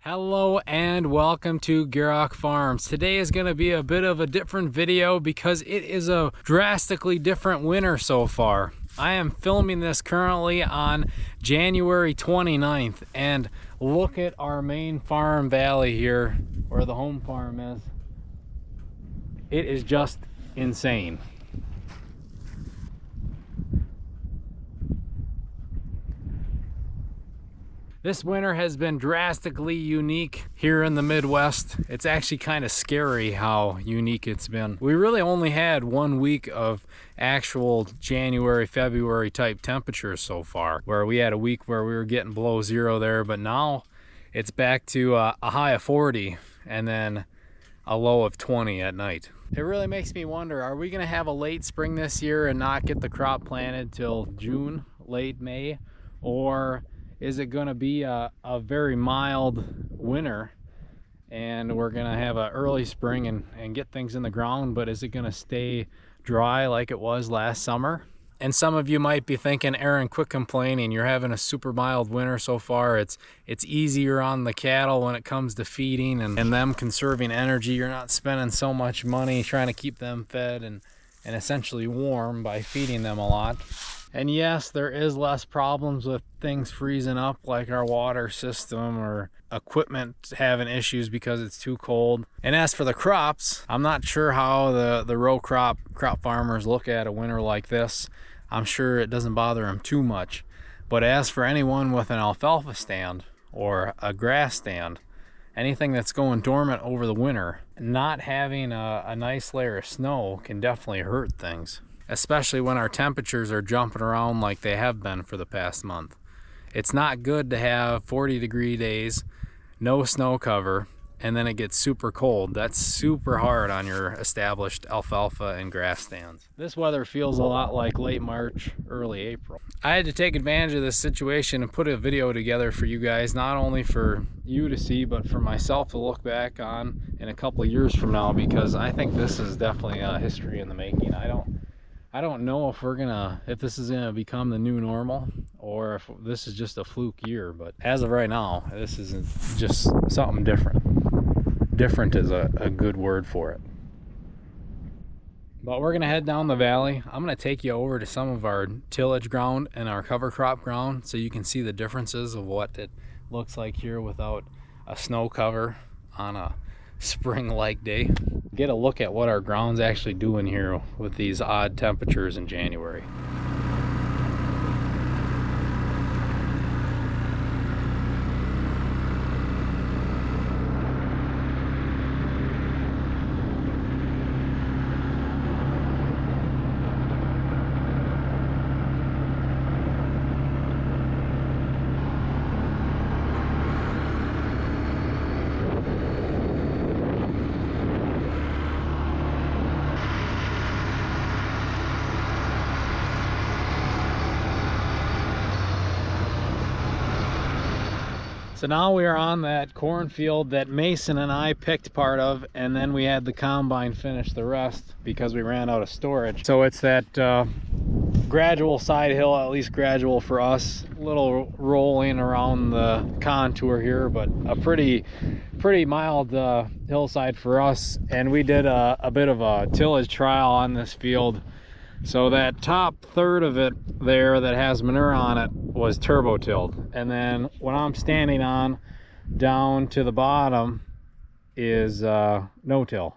Hello and welcome to Gierok Farms. Today is going to be a bit of a different video because it is a drastically different winter so far. I am filming this currently on January 29th, and look at our main farm valley here where the home farm is. It is just insane. This winter has been drastically unique here in the Midwest. It's actually kind of scary how unique it's been. We really only had 1 week of actual January, February type temperatures so far, where we had a week where we were getting below zero there, but now it's back to a high of 40 and then a low of 20 at night. It really makes me wonder, are we gonna have a late spring this year and not get the crop planted till June, late May? Or is it going to be a very mild winter and we're going to have an early spring and get things in the ground, but is it going to stay dry like it was last summer? And some of you might be thinking, Aaron, quit complaining. You're having a super mild winter so far. It's easier on the cattle when it comes to feeding and them conserving energy. You're not spending so much money trying to keep them fed and essentially warm by feeding them a lot. And yes, there is less problems with things freezing up, like our water system or equipment having issues because it's too cold. And as for the crops, I'm not sure how the row crop farmers look at a winter like this. I'm sure it doesn't bother them too much. But as for anyone with an alfalfa stand or a grass stand, anything that's going dormant over the winter, not having a nice layer of snow can definitely hurt things, especially when our temperatures are jumping around like they have been for the past month. It's not good to have 40-degree days, no snow cover, and then it gets super cold. That's super hard on your established alfalfa and grass stands. This weather feels a lot like late March, early April. I had to take advantage of this situation and put a video together for you guys, not only for you to see, but for myself to look back on in a couple of years from now, because I think this is definitely a history in the making. I don't know if this is gonna become the new normal or if this is just a fluke year, but as of right now, this is just something different. Different is a good word for it. But we're gonna head down the valley. I'm gonna take you over to some of our tillage ground and our cover crop ground so you can see the differences of what it looks like here without a snow cover on a spring-like day. Get a look at what our ground's actually doing here with these odd temperatures in January. So now we are on that cornfield that Mason and I picked part of, and then we had the combine finish the rest because we ran out of storage. So it's that gradual side hill, at least gradual for us, a little rolling around the contour here, but a pretty mild hillside for us. And we did a bit of a tillage trial on this field. So that top third of it there that has manure on it was turbo tilled, and then what I'm standing on down to the bottom is no-till.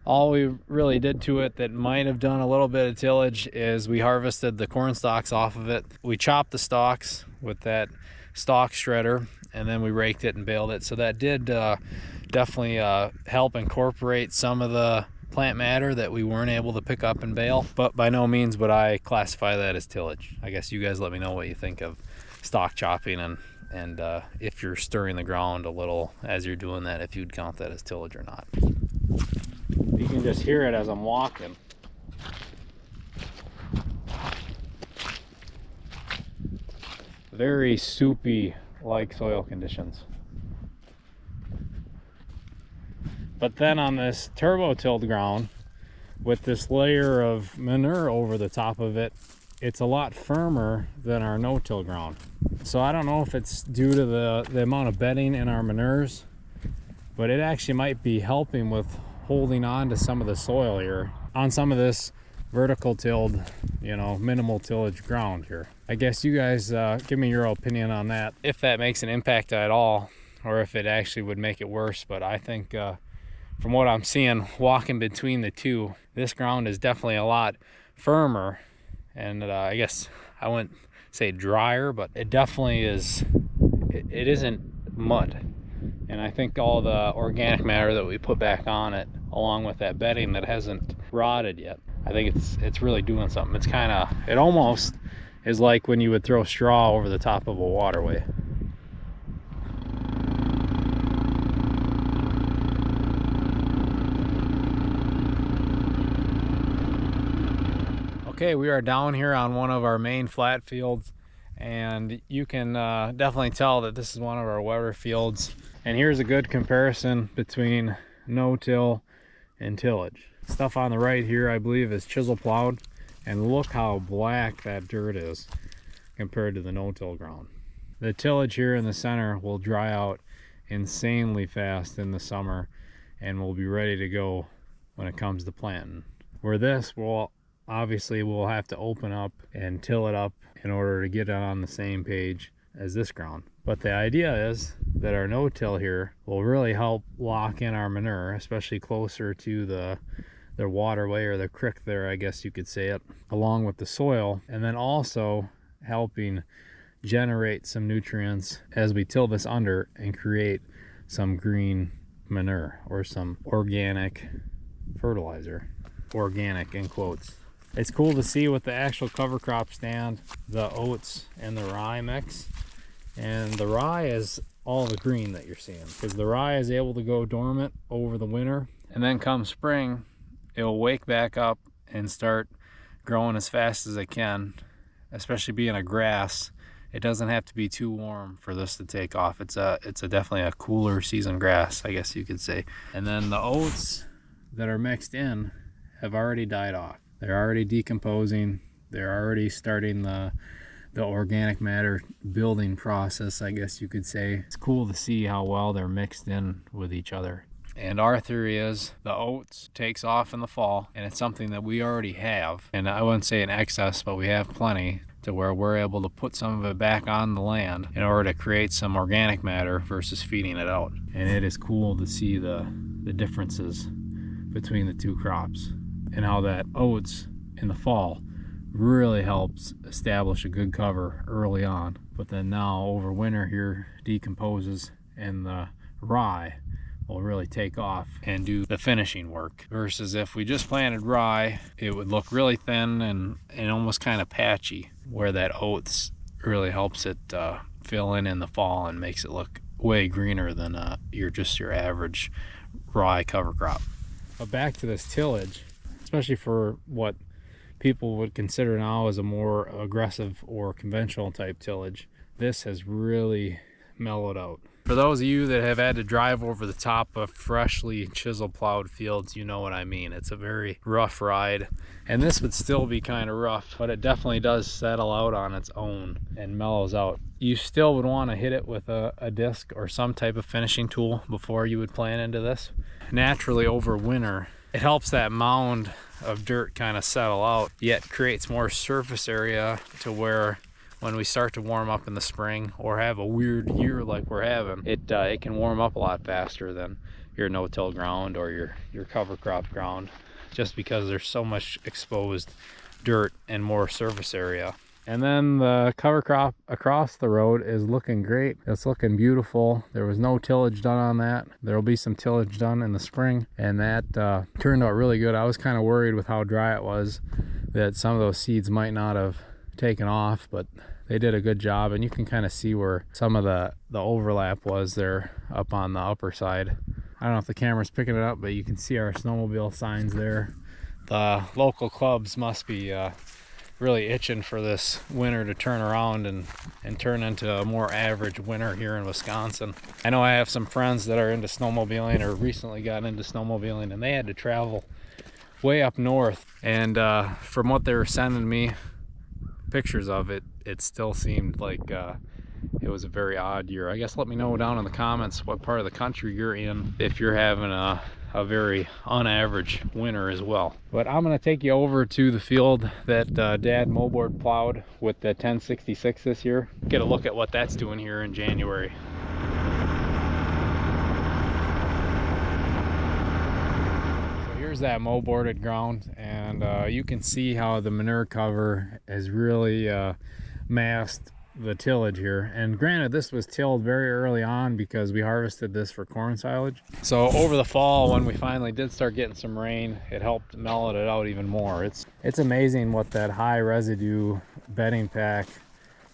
All we really did to it that might have done a little bit of tillage is we harvested the corn stalks off of it. We chopped the stalks with that stalk shredder, and then we raked it and baled it. So that did definitely help incorporate some of the plant matter that we weren't able to pick up and bale, but by no means would I classify that as tillage. I guess you guys let me know what you think of stalk chopping and if you're stirring the ground a little as you're doing that, if you'd count that as tillage or not. You can just hear it as I'm walking. Very soupy like soil conditions. But then on this turbo tilled ground with this layer of manure over the top of it, it's a lot firmer than our no-till ground. So I don't know if it's due to the amount of bedding in our manures, but it actually might be helping with holding on to some of the soil here on some of this vertical tilled, you know, minimal tillage ground here. I guess you guys give me your opinion on that, if that makes an impact at all, or if it actually would make it worse. But I think from what I'm seeing walking between the two, this ground is definitely a lot firmer, and I guess I wouldn't say drier, but it definitely is. It isn't mud, and I think all the organic matter that we put back on it, along with that bedding that hasn't rotted yet, I think it's really doing something. It's kind of, it almost is like when you would throw straw over the top of a waterway. Okay, we are down here on one of our main flat fields, and you can definitely tell that this is one of our wetter fields. And here's a good comparison between no-till and tillage. Stuff on the right here, I believe, is chisel plowed, and look how black that dirt is compared to the no-till ground. The tillage here in the center will dry out insanely fast in the summer, and will be ready to go when it comes to planting. Where this will obviously we'll have to open up and till it up in order to get it on the same page as this ground. But the idea is that our no-till here will really help lock in our manure, especially closer to the waterway or the creek there, I guess you could say it, along with the soil, and then also helping generate some nutrients as we till this under and create some green manure or some organic fertilizer. Organic in quotes. It's cool to see with the actual cover crop stand, the oats and the rye mix. And the rye is all the green that you're seeing, because the rye is able to go dormant over the winter, and then come spring it'll wake back up and start growing as fast as it can. Especially being a grass, it doesn't have to be too warm for this to take off. It's definitely a cooler season grass, I guess you could say. And then the oats that are mixed in have already died off. They're already decomposing. They're already starting the organic matter building process, I guess you could say. It's cool to see how well they're mixed in with each other. And our theory is the oats takes off in the fall, and it's something that we already have. And I wouldn't say in excess, but we have plenty to where we're able to put some of it back on the land in order to create some organic matter versus feeding it out. And it is cool to see the differences between the two crops, and how that oats in the fall really helps establish a good cover early on, but then now over winter here decomposes, and the rye will really take off and do the finishing work. Versus if we just planted rye, it would look really thin and almost kind of patchy, where that oats really helps it fill in the fall and makes it look way greener than your average rye cover crop. But back to this tillage, especially for what people would consider now as a more aggressive or conventional type tillage, this has really mellowed out. For those of you that have had to drive over the top of freshly chisel plowed fields, you know what I mean. It's a very rough ride, and this would still be kind of rough, but it definitely does settle out on its own and mellows out. You still would want to hit it with a disc or some type of finishing tool before you would plant into this. Naturally over winter, it helps that mound of dirt kind of settle out, yet creates more surface area to where when we start to warm up in the spring or have a weird year like we're having, it can warm up a lot faster than your no-till ground or your cover crop ground, just because there's so much exposed dirt and more surface area. And then the cover crop across the road is looking great. It's looking beautiful. There was no tillage done on that. There will be some tillage done in the spring, and that turned out really good. I was kind of worried with how dry it was that some of those seeds might not have taken off, but they did a good job, and you can kind of see where some of the overlap was there up on the upper side. I don't know if the camera's picking it up, but you can see our snowmobile signs there. The local clubs must be really itching for this winter to turn around and turn into a more average winter here in Wisconsin. I know I have some friends that are into snowmobiling or recently got into snowmobiling, and they had to travel way up north, and from what they were sending me, pictures of it, it still seemed like it was a very odd year. I guess let me know down in the comments what part of the country you're in, if you're having a very unaverage winter as well. But I'm going to take you over to the field that Dad moldboard plowed with the 1066 this year. Get a look at what that's doing here in January. Here's that moldboarded ground, and you can see how the manure cover has really masked the tillage here. And granted, this was tilled very early on because we harvested this for corn silage. So over the fall, when we finally did start getting some rain, it helped mellow it out even more. It's amazing what that high residue bedding pack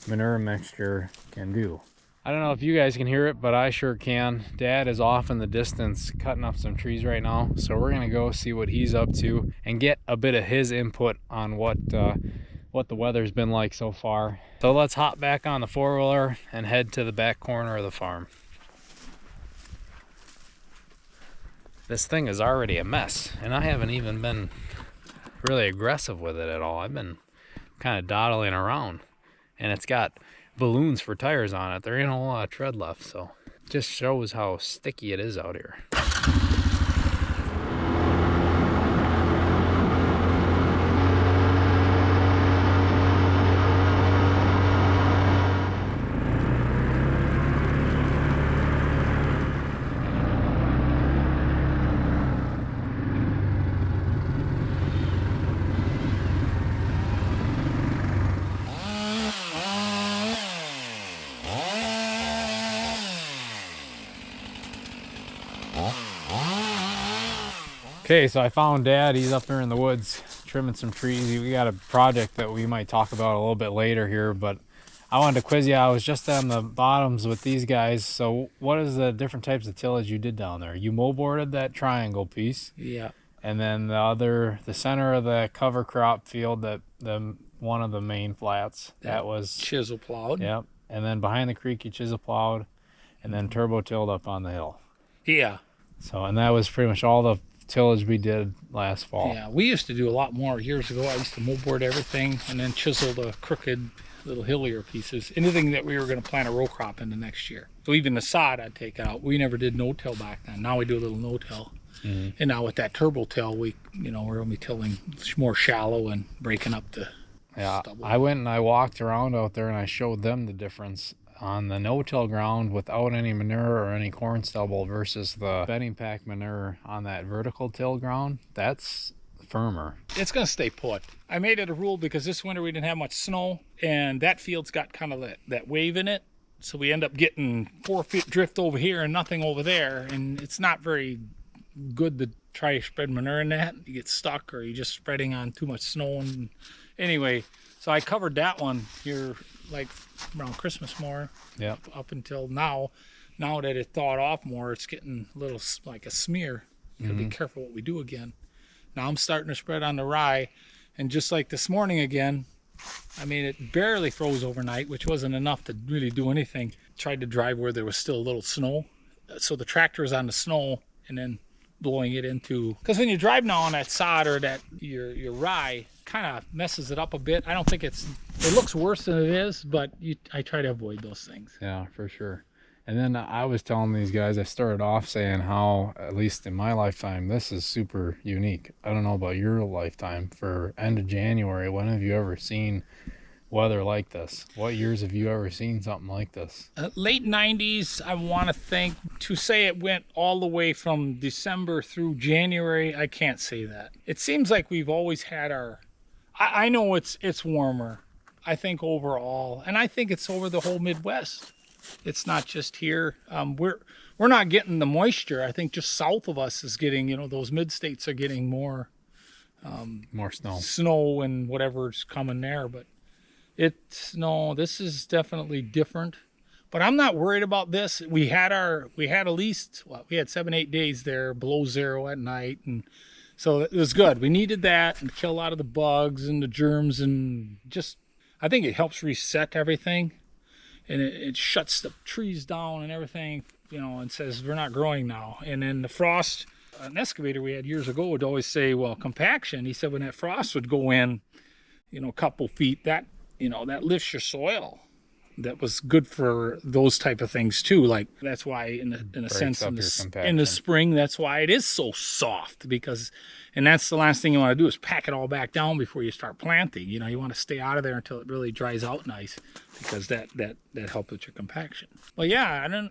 manure mixture can do. I don't know if you guys can hear it, but I sure can. Dad is off in the distance cutting up some trees right now, so we're gonna go see what he's up to and get a bit of his input on what the weather's been like so far. So let's hop back on the four-wheeler and head to the back corner of the farm. This thing is already a mess, and I haven't even been really aggressive with it at all. I've been kind of dawdling around, and it's got balloons for tires on it. There ain't a whole lot of tread left, so just shows how sticky it is out here. Okay, so I found Dad. He's up there in the woods trimming some trees. We got a project that we might talk about a little bit later here, but I wanted to quiz you. I was just on the bottoms with these guys. So what is the different types of tillage you did down there? You moldboarded that triangle piece. Yeah. And then the center of the cover crop field, one of the main flats, that was chisel plowed. Yep. And then behind the creek you chisel plowed, and then turbo tilled up on the hill. Yeah. So, and that was pretty much all the tillage we did last fall. Yeah, we used to do a lot more years ago. I used to moldboard everything and then chisel the crooked little hillier pieces, anything that we were going to plant a row crop in the next year. So even the sod I'd take out. We never did no-till back then. Now we do a little no-till. Mm-hmm. And now with that turbo till, we're going to be tilling more shallow and breaking up the stubble. I went and I walked around out there and I showed them the difference on the no-till ground without any manure or any corn stubble versus the bedding pack manure on that vertical till ground. That's firmer. It's going to stay put. I made it a rule because this winter we didn't have much snow, and that field's got kind of that wave in it. So we end up getting 4 feet drift over here and nothing over there, and it's not very good to try to spread manure in that. You get stuck, or you're just spreading on too much snow. And anyway, so I covered that one here like around Christmas more. Yep. Up until now. Now that it thawed off more, it's getting a little like a smear. You gotta be careful what we do again. Now I'm starting to spread on the rye, and just like this morning again, I mean, it barely froze overnight, which wasn't enough to really do anything. Tried to drive where there was still a little snow, so the tractor is on the snow and then blowing it into, because when you drive now on that sod or that your rye, kind of messes it up a bit. I don't think it looks worse than it is, but I try to avoid those things. Yeah, for sure. And then I was telling these guys, I started off saying how, at least in my lifetime, this is super unique. I don't know about your lifetime. For end of January, when have you ever seen weather like this? What years have you ever seen something like this? Late 90s, I want to think. To say it went all the way from December through January, I can't say that. It seems like we've always had our... I know it's warmer, I think, overall, and I think it's over the whole Midwest. It's not just here. We're not getting the moisture. I think just south of us is getting, those mid-states are getting more snow and whatever's coming there. But this is definitely different. But I'm not worried about this. We had at least 7-8 days there below zero at night, and so it was good. We needed that and kill a lot of the bugs and the germs, and just I think it helps reset everything. And it shuts the trees down and everything, and says we're not growing now. And then the frost, an excavator we had years ago would always say, well, compaction. He said when that frost would go in, a couple feet, that you know, that lifts your soil. That was good for those type of things too. Like that's why in a sense in the spring, that's why it is so soft, because, and that's the last thing you want to do is pack it all back down before you start planting. You know, you want to stay out of there until it really dries out nice, because that helps with your compaction. Well, yeah,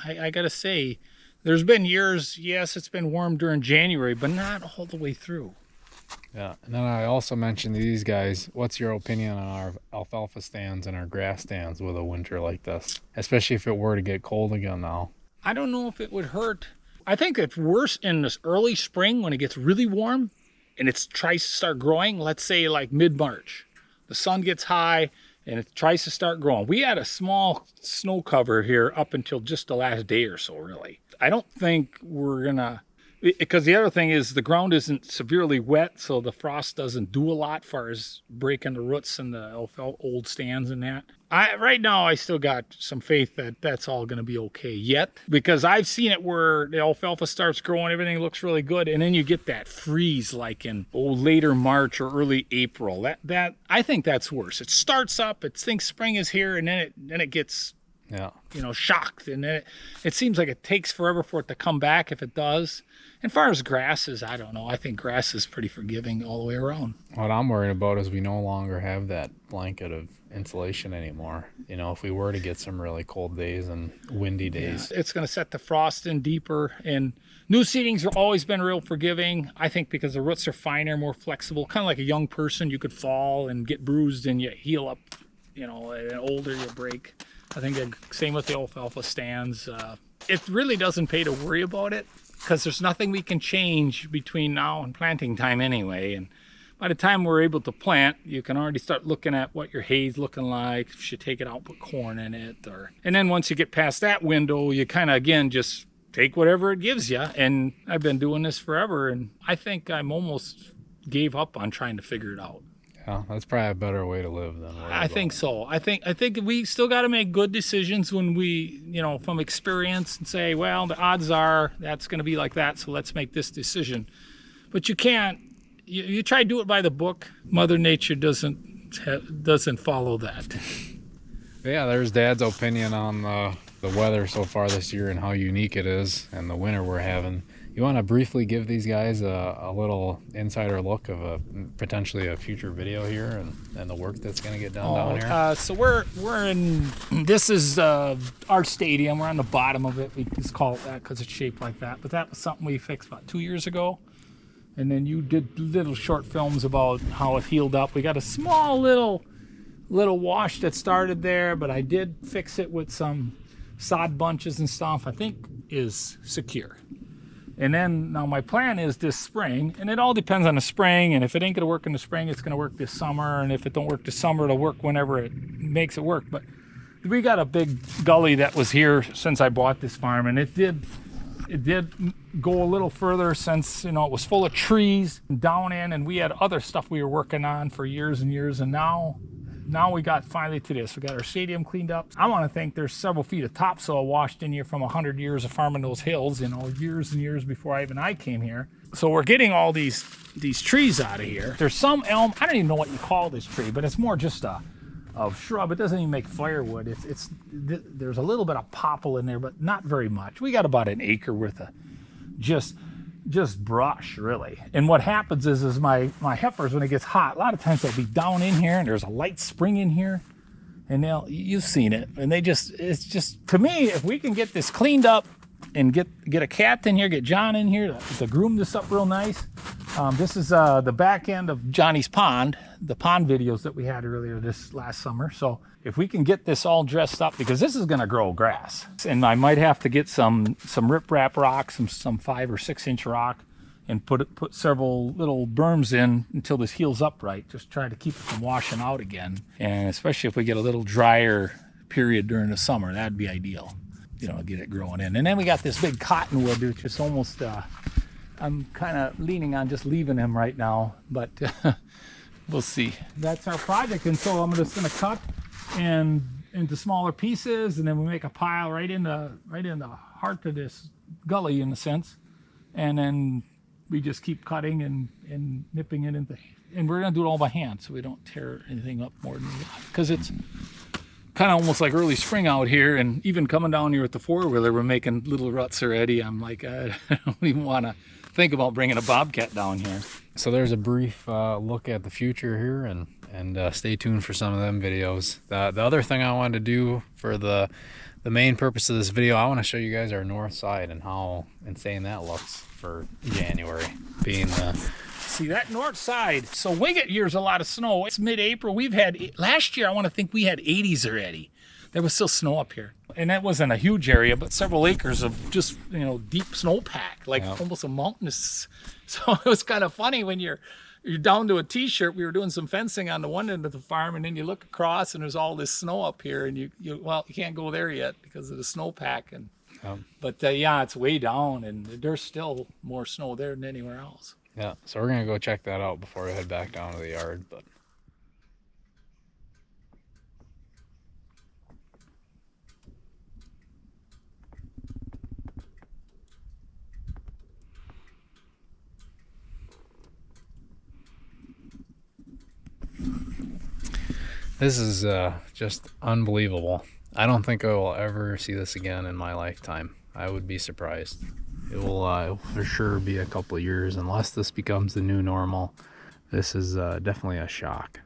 I gotta say, there's been years, yes, it's been warm during January, but not all the way through. Yeah, and then I also mentioned to these guys, what's your opinion on our alfalfa stands and our grass stands with a winter like this? Especially if it were to get cold again now. I don't know if it would hurt. I think it's worse in this early spring when it gets really warm and it tries to start growing, let's say like mid-March. The sun gets high and it tries to start growing. We had a small snow cover here up until just the last day or so, really. I don't think we're gonna, because the other thing is the ground isn't severely wet, so the frost doesn't do a lot as far as breaking the roots and the old stands and that. Right now, I still got some faith that that's all going to be okay yet, because I've seen it where the alfalfa starts growing, everything looks really good, and then you get that freeze like in later March or early April. That I think that's worse. It starts up, it thinks spring is here, and then it gets, yeah, you know, shocked, and then it seems like it takes forever for it to come back if it does. And as far as grasses, I don't know. I think grass is pretty forgiving all the way around. What I'm worried about is we no longer have that blanket of insulation anymore. You know, if we were to get some really cold days and windy days. Yeah, it's going to set the frost in deeper. And new seedings have always been real forgiving, I think, because the roots are finer, more flexible. Kind of like a young person, you could fall and get bruised and you heal up. You know, and older you break. I think the same with the alfalfa stands. It really doesn't pay to worry about it, because there's nothing we can change between now and planting time anyway. And by the time we're able to plant, you can already start looking at what your hay's looking like, if you should take it out, put corn in it. And then once you get past that window, you kind of, again, just take whatever it gives you. And I've been doing this forever, and I think I'm almost gave up on trying to figure it out. Yeah, that's probably a better way to live than I think so. I think we still got to make good decisions when we, you know, from experience, and say, well, the odds are that's going to be like that, so let's make this decision. But you can't. You try to do it by the book. Mother Nature doesn't follow that. Yeah, there's Dad's opinion on the weather so far this year and how unique it is, and the winter we're having. You want to briefly give these guys a little insider look of potentially a future video here and the work that's going to get done down here? So we're in, this is our stadium. We're on the bottom of it. We just call it that because it's shaped like that. But that was something we fixed about 2 years ago. And then you did little short films about how it healed up. We got a small little wash that started there, but I did fix it with some sod bunches and stuff. I think is secure. And then now my plan is this spring, and it all depends on the spring, and if it ain't gonna work in the spring, it's gonna work this summer, and if it don't work this summer, it'll work whenever it makes it work. But we got a big gully that was here since I bought this farm, and it did go a little further since, you know, it was full of trees down in, and we had other stuff we were working on for years and years, and now we got finally to this. We got our stadium cleaned up. I want to think there's several feet of topsoil washed in here from 100 years of farming those hills, you know, years and years before I came here. So we're getting all these trees out of here. There's some elm. I don't even know what you call this tree, but it's more just a shrub. It doesn't even make firewood. There's a little bit of popple in there, but not very much. We got about an acre worth of just brush, really. And what happens is my heifers, when it gets hot, a lot of times they'll be down in here, and there's a light spring in here, and you've seen it, and it's just, to me, if we can get this cleaned up and get a cat in here, get John in here to groom this up real nice. This is the back end of Johnny's pond, the pond videos that we had earlier this last summer. So if we can get this all dressed up, because this is going to grow grass, and I might have to get some riprap rock, some 5 or 6 inch rock, and put several little berms in until this heals up right. Just try to keep it from washing out again, and especially if we get a little drier period during the summer, that'd be ideal. You know, get it growing in. And then we got this big cottonwood, which is almost, I'm kind of leaning on just leaving him right now, but we'll see. That's our project, and so I'm just going to cut and into smaller pieces, and then we make a pile right in the heart of this gully, in a sense, and then we just keep cutting and nipping it into, and we're gonna do it all by hand so we don't tear anything up more than because it's kind of almost like early spring out here. And even coming down here with the four-wheeler, we're making little ruts already. I'm like, I don't even want to think about bringing a bobcat down here. So there's a brief look at the future here, and stay tuned for some of them videos. The other thing I wanted to do for the main purpose of this video, I want to show you guys our north side and how insane that looks for January being the... See that north side, so we get years a lot of snow. It's mid-April. We've had, last year I want to think we had 80s already. There was still snow up here, and that wasn't a huge area, but several acres of just, you know, deep snowpack, like almost a mountainous. So it was kind of funny when you're down to a t-shirt. We were doing some fencing on the one end of the farm, and then you look across and there's all this snow up here, and you can't go there yet because of the snowpack. And but yeah, it's way down, and there's still more snow there than anywhere else. Yeah, so we're gonna go check that out before we head back down to the yard. But this is just unbelievable. I don't think I will ever see this again in my lifetime. I would be surprised. It will for sure be a couple of years unless this becomes the new normal. This is definitely a shock.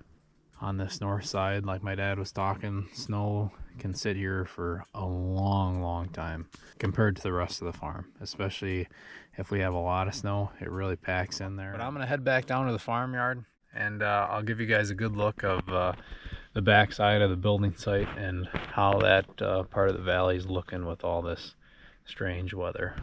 On this north side, like my dad was talking, snow can sit here for a long time compared to the rest of the farm, especially if we have a lot of snow. It really packs in there. But I'm gonna head back down to the farmyard, and I'll give you guys a good look of the back side of the building site and how that part of the valley is looking with all this strange weather.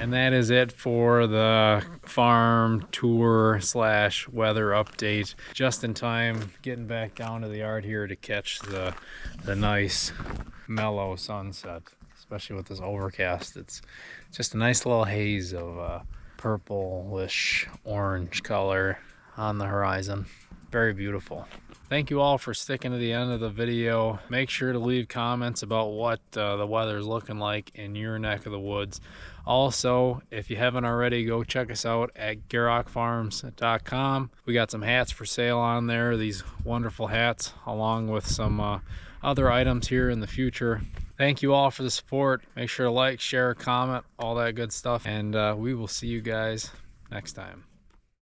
And that is it for the farm tour / weather update. Just in time, getting back down to the yard here to catch the nice mellow sunset, especially with this overcast. It's just a nice little haze of purplish orange color on the horizon. Very beautiful. Thank you all for sticking to the end of the video. Make sure to leave comments about what the weather is looking like in your neck of the woods. Also, if you haven't already, go check us out at GierokFarms.com. We got some hats for sale on there, these wonderful hats, along with some other items here in the future. Thank you all for the support. Make sure to like, share, comment, all that good stuff, and we will see you guys next time.